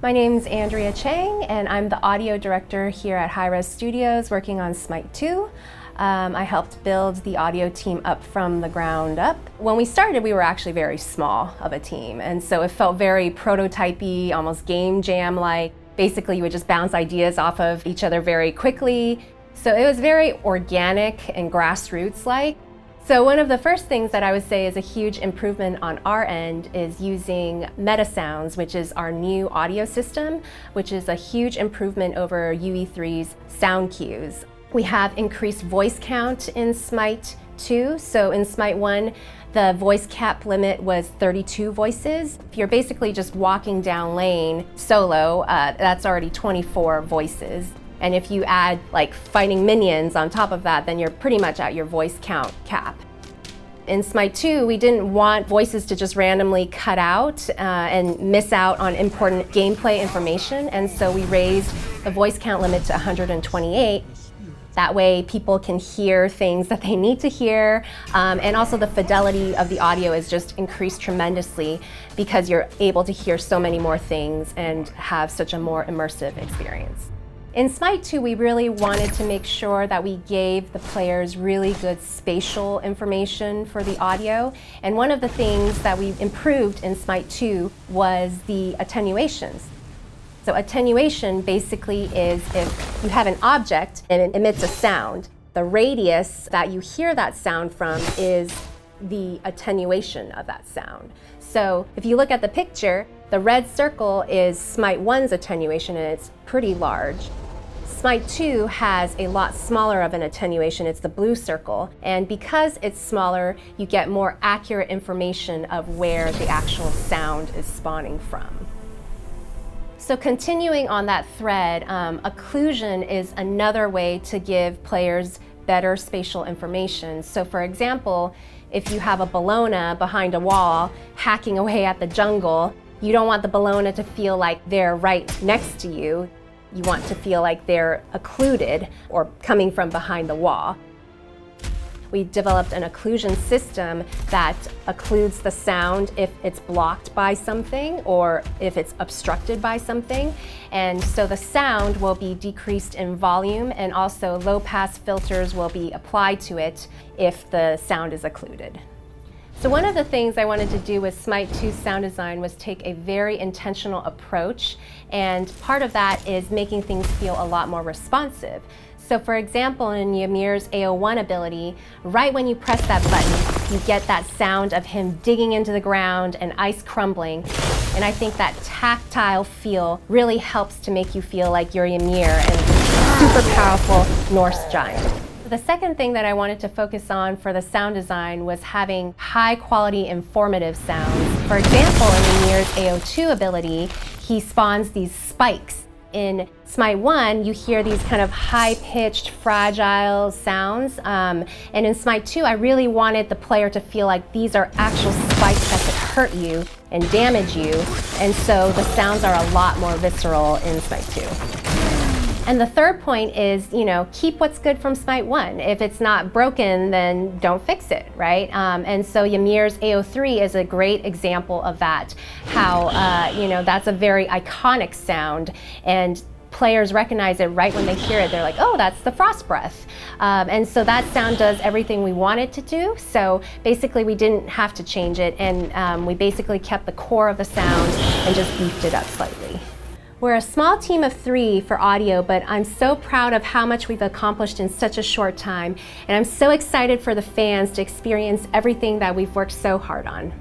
My name's Andrea Chang, and I'm the audio director here at Hi-Rez Studios working on SMITE 2. I helped build the audio team up from the ground up. When we started, we were actually very small of a team, and so it felt very prototypey, almost game jam-like. Basically, you would just bounce ideas off of each other very quickly. So it was very organic and grassroots-like. So one of the first things that I would say is a huge improvement on our end is using Metasounds, which is our new audio system, which is a huge improvement over UE3's sound cues. We have increased voice count in SMITE 2. So in SMITE 1, the voice cap limit was 32 voices. If you're basically just walking down lane solo, that's already 24 voices. And if you add like fighting minions on top of that, then you're pretty much at your voice count cap. In SMITE 2, we didn't want voices to just randomly cut out and miss out on important gameplay information, and so we raised the voice count limit to 128. That way people can hear things that they need to hear, and also the fidelity of the audio is just increased tremendously because you're able to hear so many more things and have such a more immersive experience. In SMITE 2, we really wanted to make sure that we gave the players really good spatial information for the audio. And one of the things that we improved in SMITE 2 was the attenuations. So attenuation basically is if you have an object and it emits a sound, the radius that you hear that sound from is the attenuation of that sound. So if you look at the picture, the red circle is SMITE 1's attenuation, and it's pretty large. SMITE 2 has a lot smaller of an attenuation, it's the blue circle, and because it's smaller, you get more accurate information of where the actual sound is spawning from. So continuing on that thread, occlusion is another way to give players better spatial information. So for example, if you have a Bellona behind a wall hacking away at the jungle, you don't want the Bellona to feel like they're right next to you. You want to feel like they're occluded or coming from behind the wall. We developed an occlusion system that occludes the sound if it's blocked by something or if it's obstructed by something. And so the sound will be decreased in volume, and also low-pass filters will be applied to it if the sound is occluded. So one of the things I wanted to do with SMITE 2 sound design was take a very intentional approach, and part of that is making things feel a lot more responsive. So for example, in Ymir's AO1 ability, right when you press that button, you get that sound of him digging into the ground and ice crumbling. And I think that tactile feel really helps to make you feel like you're Ymir and super powerful Norse giant. The second thing that I wanted to focus on for the sound design was having high quality informative sounds. For example, in Ymir's AO2 ability, he spawns these spikes. In SMITE 1, you hear these kind of high-pitched, fragile sounds. And in SMITE 2, I really wanted the player to feel like these are actual spikes that could hurt you and damage you. And so the sounds are a lot more visceral in SMITE 2. And the third point is, keep what's good from SMITE 1. If it's not broken, then don't fix it, right? And so Ymir's AO3 is a great example of that, how, that's a very iconic sound, and players recognize it right when they hear it. They're like, oh, that's the frost breath. And so that sound does everything we want it to do. So basically we didn't have to change it, and we basically kept the core of the sound and just beefed it up slightly. We're a small team of 3 for audio, but I'm so proud of how much we've accomplished in such a short time, and I'm so excited for the fans to experience everything that we've worked so hard on.